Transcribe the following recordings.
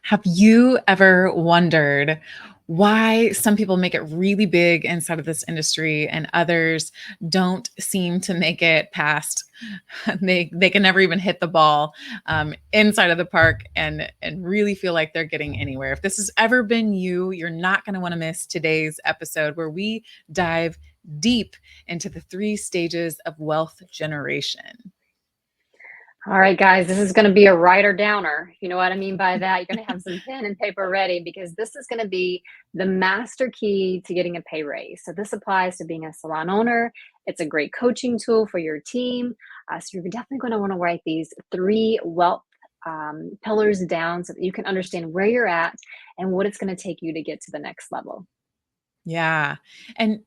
Have you ever wondered why some people make it really big inside of this industry and others don't seem to make it past? They can never even hit the ball inside of the park and really feel like they're getting anywhere. If this has ever been you, you're not going to want to miss today's episode where we dive deep into the three stages of wealth generation. All right, guys, this is going to be a writer downer. You know what I mean by that? You're going to have some pen and paper ready because this is going to be the master key to getting a pay raise. So, this applies to being a salon owner. It's a great coaching tool for your team. So, you're definitely going to want to write these three wealth pillars down so that you can understand where you're at and what it's going to take you to get to the next level. Yeah. And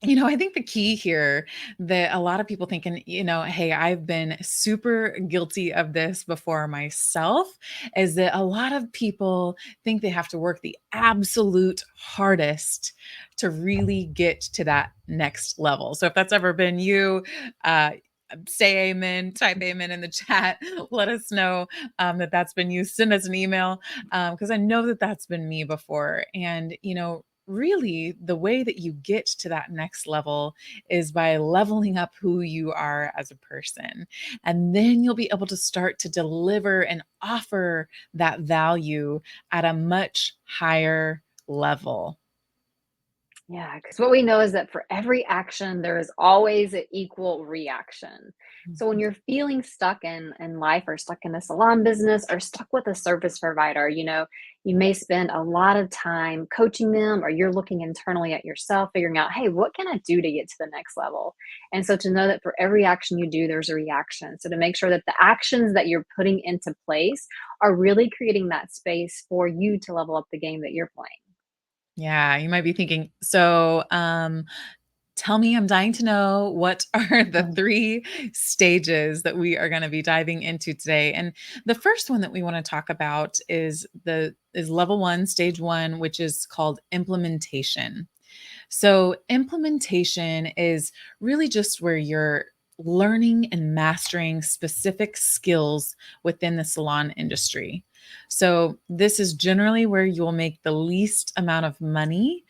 I think the key here that a lot of people thinking, hey, I've been super guilty of this before myself, is that a lot of people think they have to work the absolute hardest to really get to that next level. So if that's ever been you, say amen, type amen in the chat. Let us know that that's been you. Send us an email because I know that that's been me before. And, really the way that you get to that next level is by leveling up who you are as a person. And then you'll be able to start to deliver and offer that value at a much higher level. Yeah, because what we know is that for every action, there is always an equal reaction. So when you're feeling stuck in life or stuck in a salon business or stuck with a service provider, you may spend a lot of time coaching them or you're looking internally at yourself, figuring out, hey, what can I do to get to the next level? And so to know that for every action you do, there's a reaction. So to make sure that the actions that you're putting into place are really creating that space for you to level up the game that you're playing. Yeah, you might be thinking, so tell me, I'm dying to know what are the three stages that we are going to be diving into today. And the first one that we want to talk about is level 1, stage 1, which is called implementation. So, implementation is really just where you're learning and mastering specific skills within the salon industry. So, this is generally where you will make the least amount of money.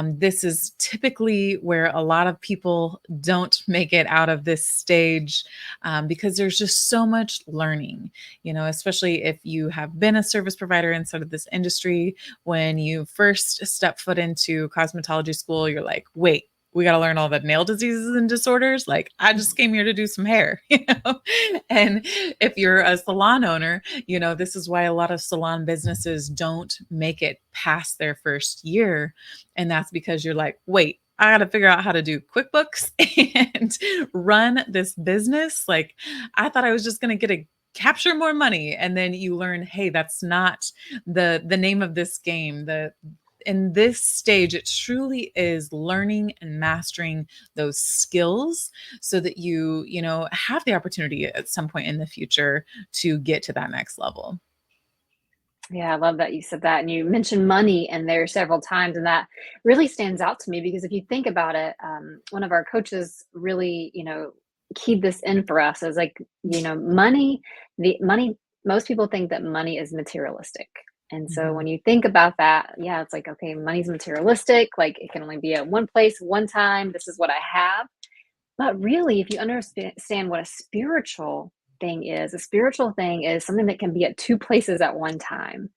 This is typically where a lot of people don't make it out of this stage because there's just so much learning, especially if you have been a service provider inside of this industry. When you first step foot into cosmetology school, you're like, wait, we got to learn all the nail diseases and disorders. Like, I just came here to do some hair, And if you're a salon owner, this is why a lot of salon businesses don't make it past their first year. And that's because you're like, wait, I got to figure out how to do QuickBooks and run this business. Like, I thought I was just going to get a capture more money, and then you learn, hey, that's not the name of this game. The In this stage, it truly is learning and mastering those skills so that you have the opportunity at some point in the future to get to that next level. Yeah, I love that you said that. And you mentioned money in there several times. And that really stands out to me because if you think about it, one of our coaches really, keyed this in for us as like, money, most people think that money is materialistic. And so Mhm. when you think about that, yeah, it's like, okay, money's materialistic. Like it can only be at one place, one time. This is what I have. But really, if you understand what a spiritual thing is something that can be at two places at one time.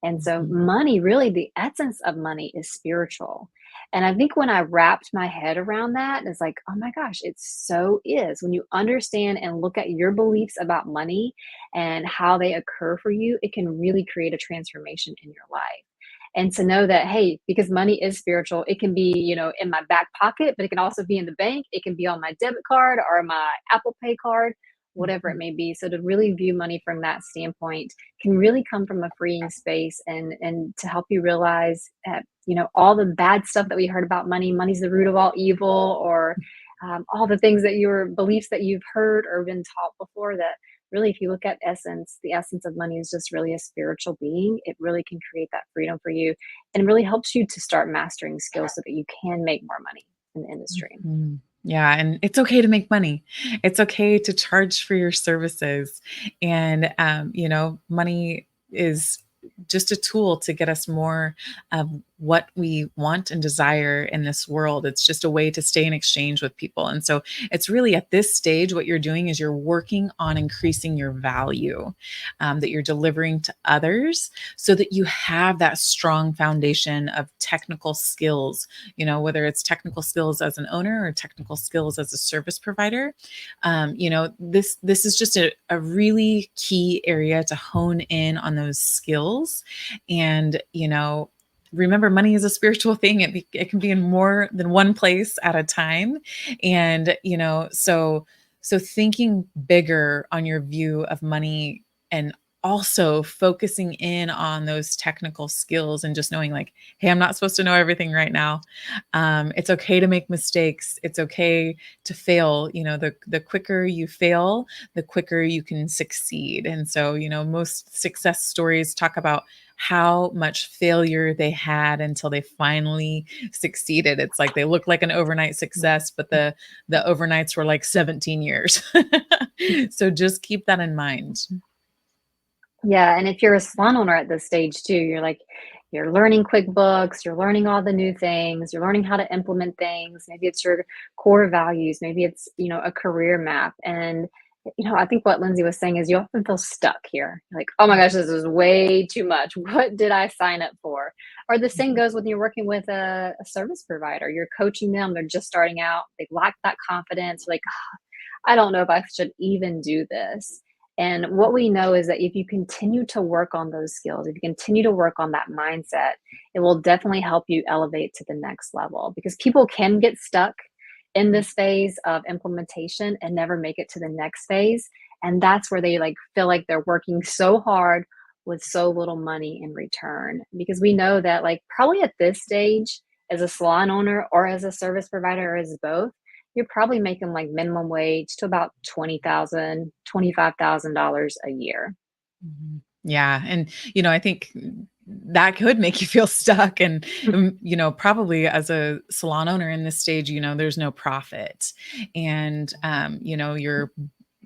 And so, Mhm. money, really, the essence of money is spiritual. And I think when I wrapped my head around that, it's like, oh my gosh, it so is. When you understand and look at your beliefs about money and how they occur for you, it can really create a transformation in your life. And to know that, hey, because money is spiritual, it can be, in my back pocket, but it can also be in the bank. It can be on my debit card or my Apple Pay card, whatever it Mhm. may be. So to really view money from that standpoint can really come from a freeing space and to help you realize that, all the bad stuff that we heard about money, money's the root of all evil, or all the things that your beliefs that you've heard or been taught before that really, if you look at the essence of money is just really a spiritual being. It really can create that freedom for you and really helps you to start mastering skills so that you can make more money in the industry. Mhm. Yeah, and it's okay to make money. It's okay to charge for your services. And money is just a tool to get us more of what we want and desire in this world. It's just a way to stay in exchange with people. And so it's really at this stage, what you're doing is you're working on increasing your value that you're delivering to others so that you have that strong foundation of technical skills, whether it's technical skills as an owner or technical skills as a service provider. This is just a really key area to hone in on those skills. And remember, money is a spiritual thing. It can be in more than one place at a time. And so thinking bigger on your view of money, and also focusing in on those technical skills, and just knowing like, hey, I'm not supposed to know everything right now. It's okay to make mistakes. It's okay to fail. The quicker you fail, the quicker you can succeed. And so, most success stories talk about how much failure they had until they finally succeeded. It's like they look like an overnight success, but the overnights were like 17 years. So just keep that in mind. Yeah, and if you're a salon owner at this stage too, you're learning QuickBooks, you're learning all the new things, you're learning how to implement things. Maybe it's your core values, maybe it's, a career map. And, I think what Lindsay was saying is you often feel stuck here. You're like, oh my gosh, this is way too much. What did I sign up for? Or the same Mhm. goes when you're working with a service provider. You're coaching them, they're just starting out, they lack that confidence. You're like, I don't know if I should even do this. And what we know is that if you continue to work on those skills, if you continue to work on that mindset, it will definitely help you elevate to the next level, because people can get stuck in this phase of implementation and never make it to the next phase. And that's where they feel like they're working so hard with so little money in return. Because we know that probably at this stage, as a salon owner or as a service provider or as both, you're probably making like minimum wage to about $25,000 a year. Mhm. Yeah, and, I think that could make you feel stuck. And, probably as a salon owner in this stage, there's no profit. And,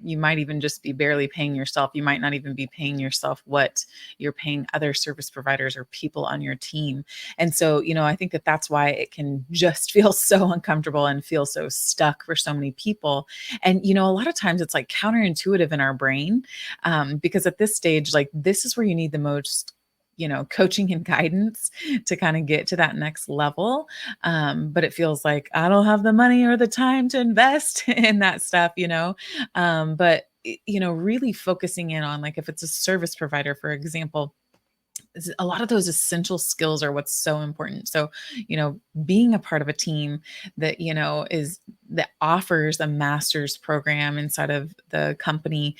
you might even just be barely paying yourself. You might not even be paying yourself what you're paying other service providers or people on your team. And so, I think that that's why it can just feel so uncomfortable and feel so stuck for so many people. And, a lot of times it's like counterintuitive in our brain, because at this stage, like, this is where you need the most coaching and guidance to kind of get to that next level. But it feels like I don't have the money or the time to invest in that stuff. But really focusing in on, like, if it's a service provider, for example, a lot of those essential skills are what's so important. So, being a part of a team that, that offers a master's program inside of the company,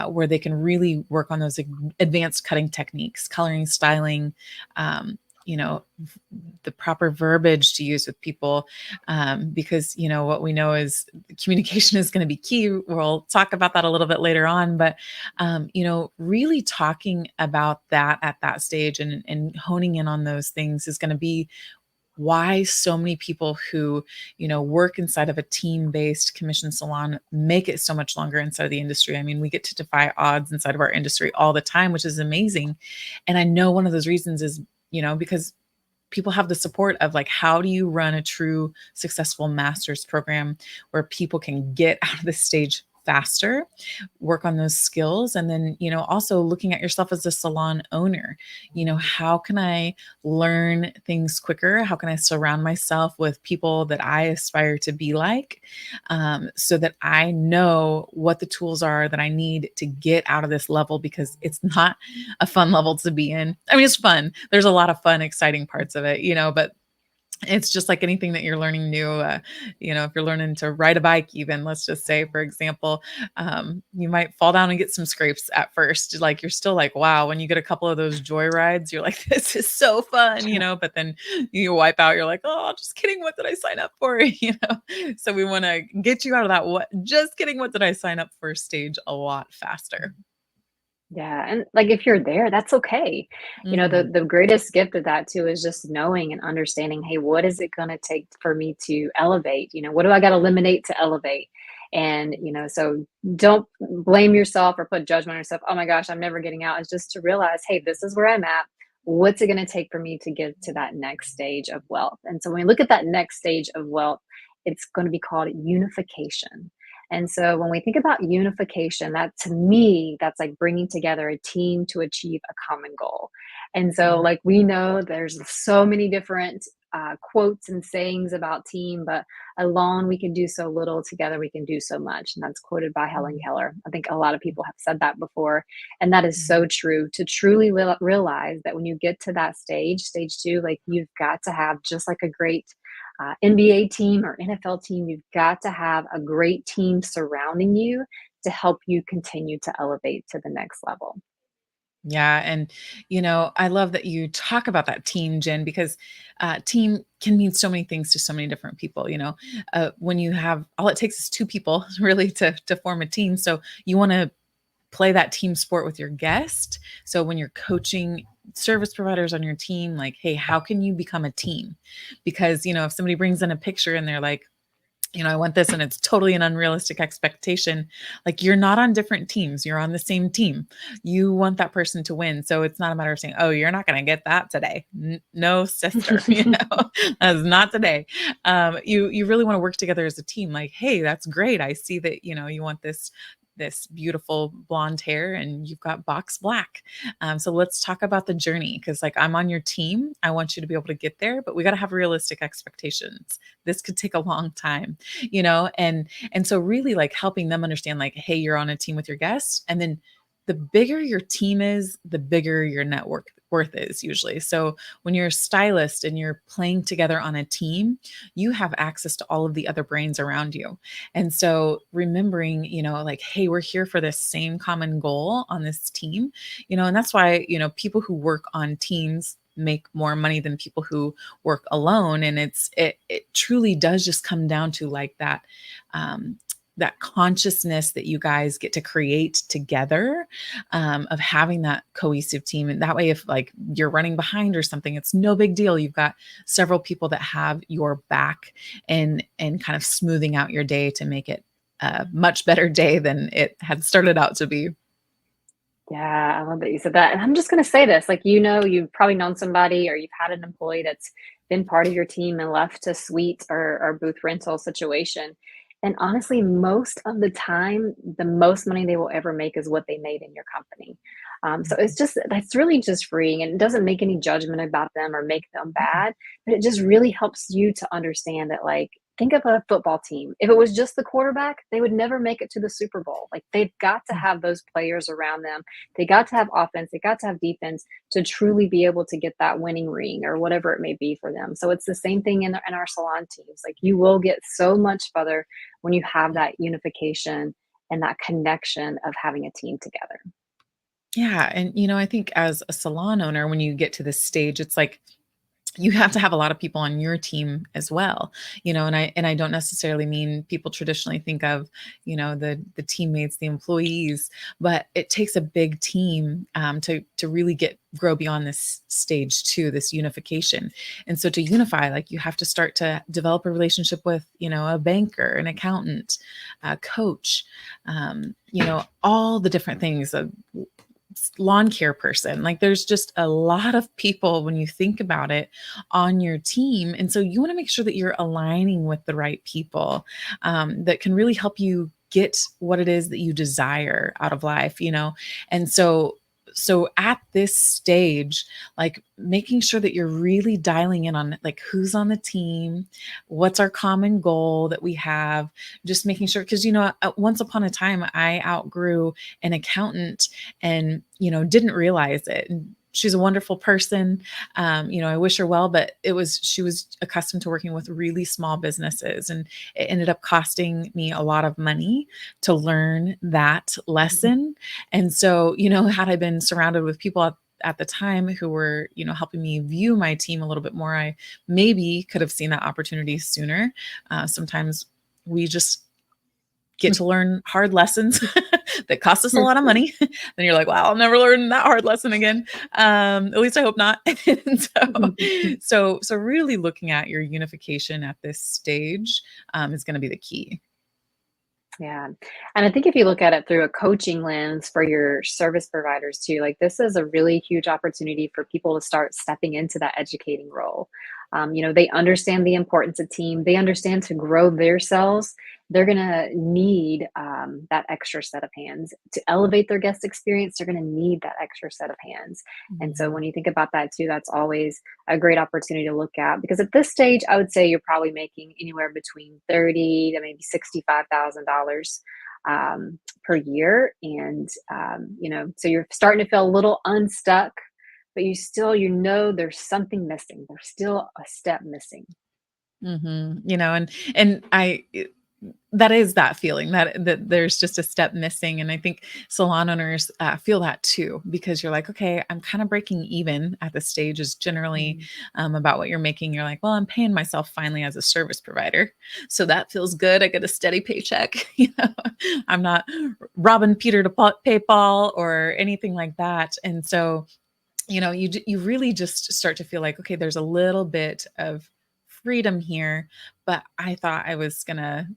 where they can really work on those advanced cutting techniques, coloring, styling, um, the proper verbiage to use with people, because what we know is communication is going to be key. We'll talk about that a little bit later on, but really talking about that at that stage, and honing in on those things is going to be why so many people who, work inside of a team-based commission salon make it so much longer inside of the industry. I mean, we get to defy odds inside of our industry all the time, which is amazing. And I know one of those reasons is, because people have the support of, like, how do you run a true successful master's program where people can get out of the stage faster, work on those skills, and then, also looking at yourself as a salon owner. How can I learn things quicker? How can I surround myself with people that I aspire to be like, so that I know what the tools are that I need to get out of this level, because it's not a fun level to be in. I mean, it's fun. There's a lot of fun, exciting parts of it, but it's just like anything that you're learning new. If you're learning to ride a bike, even, let's just say, for example, you might fall down and get some scrapes at first. Like, you're still like, wow, when you get a couple of those joy rides, you're like, this is so fun, but then you wipe out, you're like, oh, just kidding. What did I sign up for? So we want to get you out of that, what, just kidding, what did I sign up for stage a lot faster. Yeah, and if you're there, that's okay. Mhm. The greatest gift of that too is just knowing and understanding, hey, what is it going to take for me to elevate? What do I got to eliminate to elevate? And so don't blame yourself or put judgment on yourself. Oh my gosh, I'm never getting out. It's just to realize, hey, this is where I'm at. what's it going to take for me to get to that next stage of wealth? And so when we look at that next stage of wealth, it's going to be called unification. And so when we think about unification, that to me, that's like bringing together a team to achieve a common goal. And so, Mm. like, we know there's so many different quotes and sayings about team, but alone we can do so little, together we can do so much. And that's quoted by Helen Mm. Keller. I think a lot of people have said that before. And that is Mm. so true, to truly realize that when you get to that stage two, like, you've got to have, just like a great NBA team or NFL team, you've got to have a great team surrounding you to help you continue to elevate to the next level. Yeah. And, I love that you talk about that team, Jen, because team can mean so many things to so many different people. When you have all it takes is two people really to form a team. So you want to play that team sport with your guest. So when you're coaching service providers on your team, like, hey, how can you become a team? Because, if somebody brings in a picture and they're like, I want this and it's totally an unrealistic expectation. Like, you're not on different teams, you're on the same team. You want that person to win. So it's not a matter of saying, "Oh, you're not going to get that today." No, sister, that's not today. You really want to work together as a team. Like, hey, that's great. I see that, you want this beautiful blonde hair and you've got box black. So let's talk about the journey, because like, I'm on your team. I want you to be able to get there, but we got to have realistic expectations. This could take a long time, and so really like helping them understand, like, hey, you're on a team with your guests. And then the bigger your team is, the bigger your network worth is usually. So when you're a stylist and you're playing together on a team, you have access to all of the other brains around you. And so remembering, like, hey, we're here for this same common goal on this team, and that's why, people who work on teams make more money than people who work alone. And it truly does just come down to like um, that consciousness that you guys get to create together, of having that cohesive team. And that way, if like you're running behind or something, it's no big deal. You've got several people that have your back and kind of smoothing out your day to make it a much better day than it had started out to be. Yeah, I love that you said that. And I'm just going to say this, like, you've probably known somebody or you've had an employee that's been part of your team and left to suite or booth rental situation. And honestly, most of the time, the most money they will ever make is what they made in your company. So it's just, that's really just freeing, and it doesn't make any judgment about them or make them bad, but it just really helps you to understand that, like, think of a football team. If it was just the quarterback, they would never make it to the Super Bowl. Like, they've got to have those players around them. They got to have offense, they got to have defense to truly be able to get that winning ring or whatever it may be for them. So it's the same thing in our salon teams. Like, you will get so much further when you have that unification and that connection of having a team together. Yeah. And, I think as a salon owner, when you get to this stage, it's like, you have to have a lot of people on your team as well, and I don't necessarily mean people traditionally think of, the teammates, the employees, but it takes a big team, to really grow beyond this stage two, this unification. And so to unify, like, you have to start to develop a relationship with, a banker, an accountant, a coach, all the different things, lawn care person. Like, there's just a lot of people when you think about it on your team. And so you want to make sure that you're aligning with the right people, that can really help you get what it is that you desire out of life, And so at this stage, like, making sure that you're really dialing in on, like, who's on the team, what's our common goal that we have, just making sure, because, once upon a time I outgrew an accountant and, didn't realize it. And she's a wonderful person. I wish her well, but she was accustomed to working with really small businesses, and it ended up costing me a lot of money to learn that lesson. And so, had I been surrounded with people at the time who were, helping me view my team a little bit more, I maybe could have seen that opportunity sooner. Sometimes we just get to learn hard lessons that cost us a lot of money. Then you're like, wow, I'll never learn that hard lesson again. At least I hope not. And so really looking at your unification at this stage, is going to be the key. Yeah. And I think if you look at it through a coaching lens for your service providers too, like this is a really huge opportunity for people to start stepping into that educating role. They understand the importance of team, they understand to grow their sales. They're going to need that extra set of hands to elevate their guest experience. They're going to need that extra set of hands. And so Mhm. when you think about that too, that's always a great opportunity to look at because at this stage, I would say you're probably making anywhere between 30 to maybe $65,000 per year, and so you're starting to feel a little unstuck, but there's something missing. There's still a step missing. And that is that feeling that there's just a step missing, and I think salon owners feel that too because you're like, okay, I'm kind of breaking even at this stage is generally Mhm. about what you're making. You're like, well, I'm paying myself finally as a service provider, so that feels good. I get a steady paycheck. I'm not robbing Peter to pay Paul or anything like that, and so you really just start to feel like, okay, there's a little bit of freedom here, but I thought I was gonna,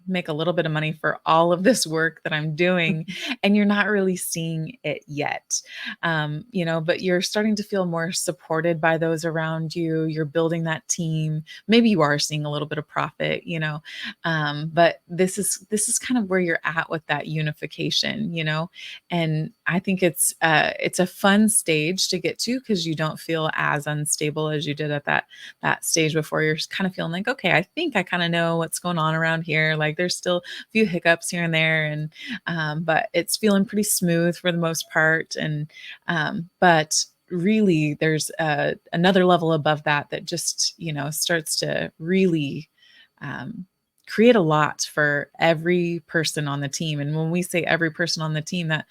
make a little bit of money for all of this work that I'm doing, and you're not really seeing it yet. But you're starting to feel more supported by those around you. You're building that team. Maybe you are seeing a little bit of profit, but this is kind of where you're at with that unification, and I think it's a fun stage to get to because you don't feel as unstable as you did at that stage before. You're just kind of feeling like, okay, I think I kind of know what's going on around here. Like there's still a few hiccups here and there, and but it's feeling pretty smooth for the most part. And but really, there's another level above that just starts to really um, create a lot for every person on the team. And when we say every person on the team, that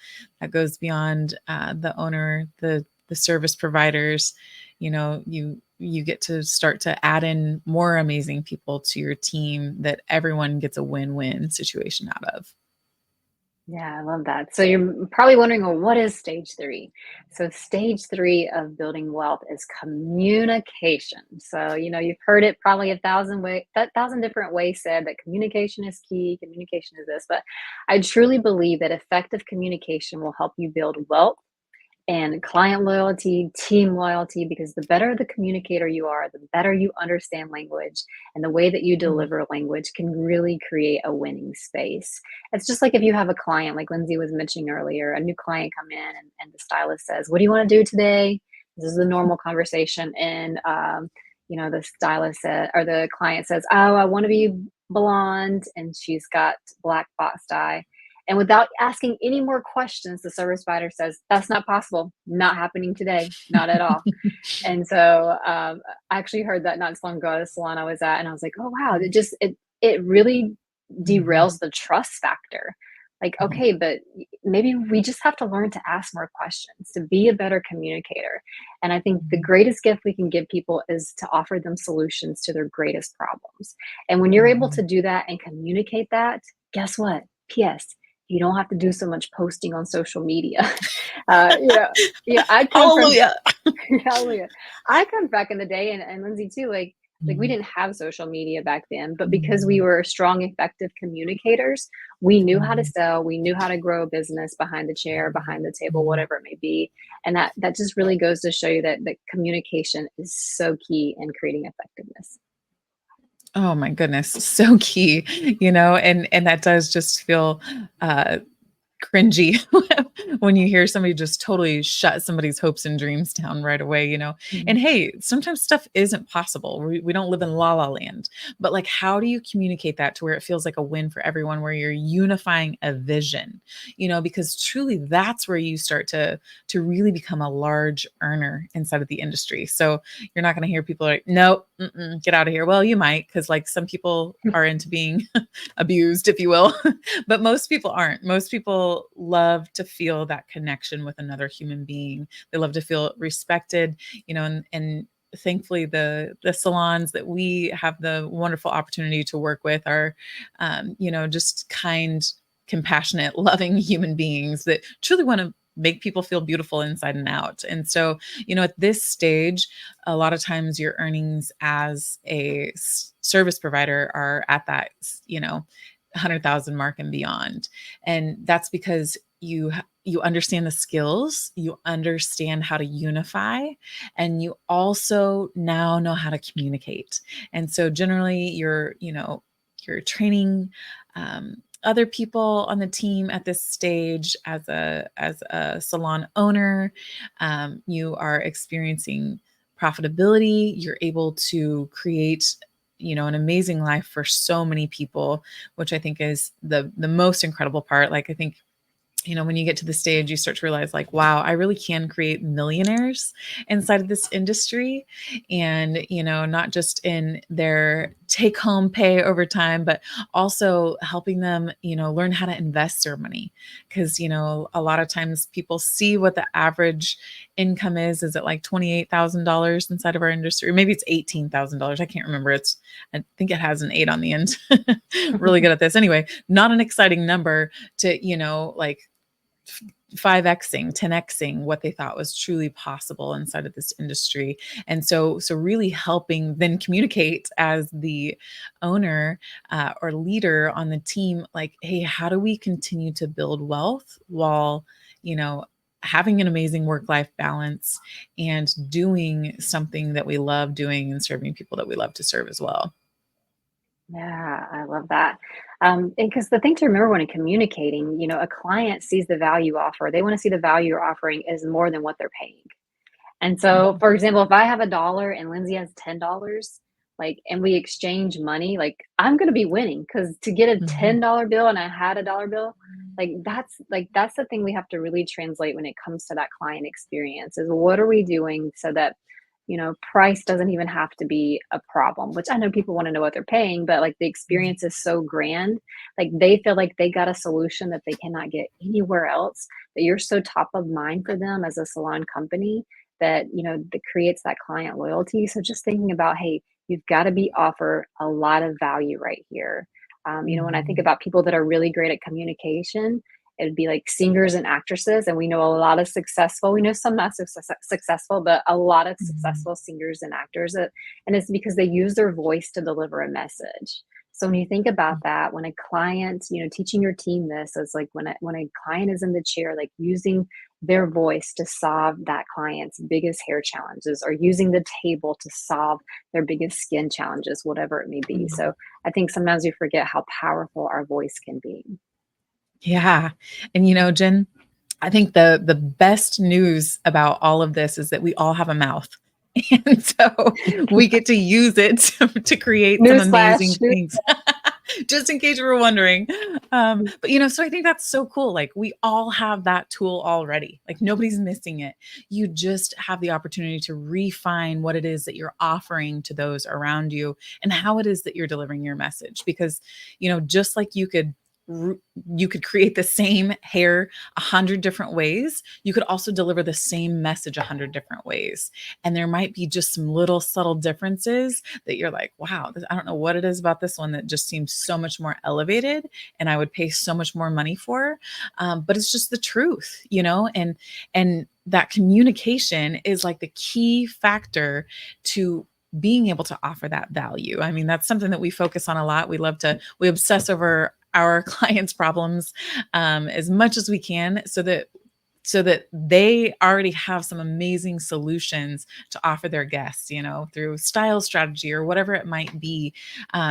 goes beyond the owner, the service providers. You get to start to add in more amazing people to your team that everyone gets a win-win situation out of. Yeah, I love that. So you're probably wondering, well, what is stage three? So stage three of building wealth is communication. So, you've heard it probably a thousand different ways said that communication is key, communication is this, but I truly believe that effective communication will help you build wealth and client loyalty, team loyalty, because the better the communicator you are, the better you understand language, and the way that you Mm. deliver language can really create a winning space. It's just like if you have a client, like Lindsay was mentioning earlier, a new client come in and the stylist says, "What do you want to do today?" This is a normal conversation, and the stylist said, or the client says, "Oh, I want to be blonde," and she's got black box dye, and without asking any more questions, the service provider says, "That's not possible. Not happening today. Not at all." And so I actually heard that not so long ago at a salon I was at, and I was like, "Oh wow!" It really Mhm. derails the trust factor. Like, Mhm. okay, but maybe we just have to learn to ask more questions to be a better communicator. And I think the Mhm. greatest gift we can give people is to offer them solutions to their greatest problems. And when you're able to Mhm. do that and communicate that, guess what? P.S. You don't have to do so much posting on social media. uh, you know, I come from Hallelujah. hallelujah. I come back in the day, and Lindsay too. Like we Mhm. didn't have social media back then, but because we Mhm. were strong, effective communicators, we knew how to Mhm. sell. We knew how to grow a business behind the chair, behind the table, Mhm. whatever it may be. And that just really goes to show you that communication is so key in creating effectiveness. Oh my goodness, so key, and that does just feel uh cringy when you hear somebody just totally shut somebody's hopes and dreams down right away. And Mhm. hey, sometimes stuff isn't possible. We don't live in la la land, but like, how do you communicate that to where it feels like a win for everyone, where you're unifying a vision, because truly that's where you start to really become a large earner inside of the industry. So you're not going to hear people like, nope, get out of here. Well, you might, because like some people are into being abused, if you will. But most people aren't. Most people love to feel that connection with another human being. They love to feel respected, and thankfully the salons that we have the wonderful opportunity to work with are just kind, compassionate, loving human beings that truly want to make people feel beautiful inside and out. And so, at this stage, a lot of times your earnings as a service provider are at that, 100,000 mark and beyond. And that's because you understand the skills, you understand how to unify, and you also now know how to communicate. And so generally you're training other people on the team at this stage as a salon owner. You are experiencing profitability. You're able to create an amazing life for so many people, which I think is the most incredible part. Like, I think when you get to the stage, you start to realize, like, wow, I really can create millionaires inside of this industry. And, not just in their take home pay over time, but also helping them, learn how to invest their money. Cause, a lot of times people see what the average income is it like $28,000 inside of our industry? Or maybe it's $18,000. I can't remember. I think it has an 8 on the end. Really good at this. Anyway, not an exciting number to, like 5xing, 10xing what they thought was truly possible inside of this industry. And so really helping then communicate as the owner or leader on the team, like, hey, how do we continue to build wealth while, having an amazing work-life balance and doing something that we love doing and serving people that we love to serve as well. Yeah, I love that. And because the thing to remember when communicating, a client sees the value offer. They want to see the value you're offering is more than what they're paying. And so, Mhm. for example, if I have $1 and Lindsay has $10, like, and we exchange money, like, I'm gonna be winning because to get a Mhm. $10 bill and I had a dollar bill, that's the thing we have to really translate when it comes to that client experience is what are we doing so that, price doesn't even have to be a problem, which I know people want to know what they're paying, but like the Mhm. experience is so grand. Like they feel like they got a solution that they cannot get anywhere else, that you're so top of mind for them as a salon company that that creates that client loyalty. So just thinking about, hey, you've got to be offer a lot of value right here. When I think Mhm. about people that are really great at communication, it'd be like singers and actresses, and we know a lot of successful. We know some not successful, but a lot of Mhm. successful singers and actors, and it's because they use their voice to deliver a message. So when you think about that, when a client, teaching your team this is like when a client is in the chair, like using their voice to solve that client's biggest hair challenges or using the table to solve their biggest skin challenges, whatever it may be. Mhm. So I think sometimes we forget how powerful our voice can be. Yeah. And Jen, I think the best news about all of this is that we all have a mouth. And so we get to use it to create some Newsflash. amazing things. Just in case you were wondering. But so I think that's so cool. Like, we all have that tool already. Like, nobody's missing it. You just have the opportunity to refine what it is that you're offering to those around you and how it is that you're delivering your message. Because, just like you could create the same hair 100 different ways, you could also deliver the same message 100 different ways. And there might be just some little subtle differences that you're like, wow, I don't know what it is about this one that just seems so much more elevated and I would pay so much more money for. But it's just the truth, and that communication is like the key factor to being able to offer that value. I mean, that's something that we focus on a lot. We obsess over our clients' problems as much as we can, so that they already have some amazing solutions to offer their guests, through style strategy or whatever it might be.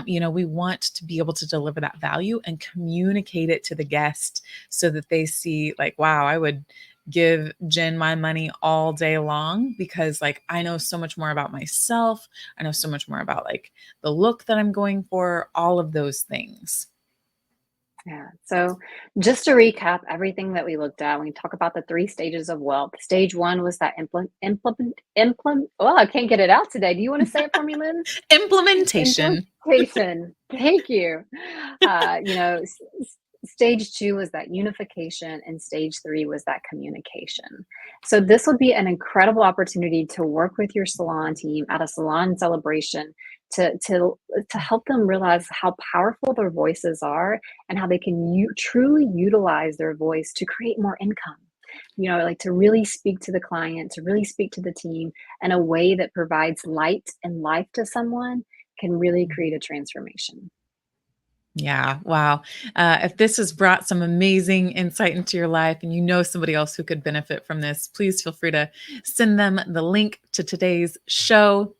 We want to be able to deliver that value and communicate it to the guest so that they see, like, wow, I would give Jen my money all day long because, like, I know so much more about myself. I know so much more about, like, the look that I'm going for, all of those things. Yeah. So just to recap everything that we looked at, when we talk about the three stages of wealth, stage one was that implement. Oh, I can't get it out today. Do you want to say it for me, Liz? Implementation. Implementation. Thank you. Stage two was that unification, and stage three was that communication. So this would be an incredible opportunity to work with your salon team at a salon celebration to help them realize how powerful their voices are and how they can truly utilize their voice to create more income. Like to really speak to the client, to really speak to the team in a way that provides light and life to someone can really create a transformation. Yeah. Wow. If this has brought some amazing insight into your life and you know somebody else who could benefit from this, please feel free to send them the link to today's show.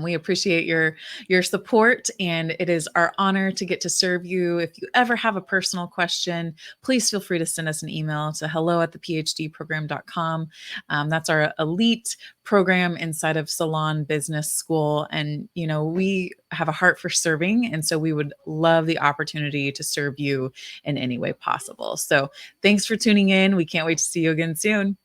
We appreciate your support, and it is our honor to get to serve you. If you ever have a personal question, please feel free to send us an email to hello@thephdprogram.com. That's our elite program inside of Salon Business School, and we have a heart for serving, and so we would love the opportunity to serve you in any way possible. So, thanks for tuning in. We can't wait to see you again soon.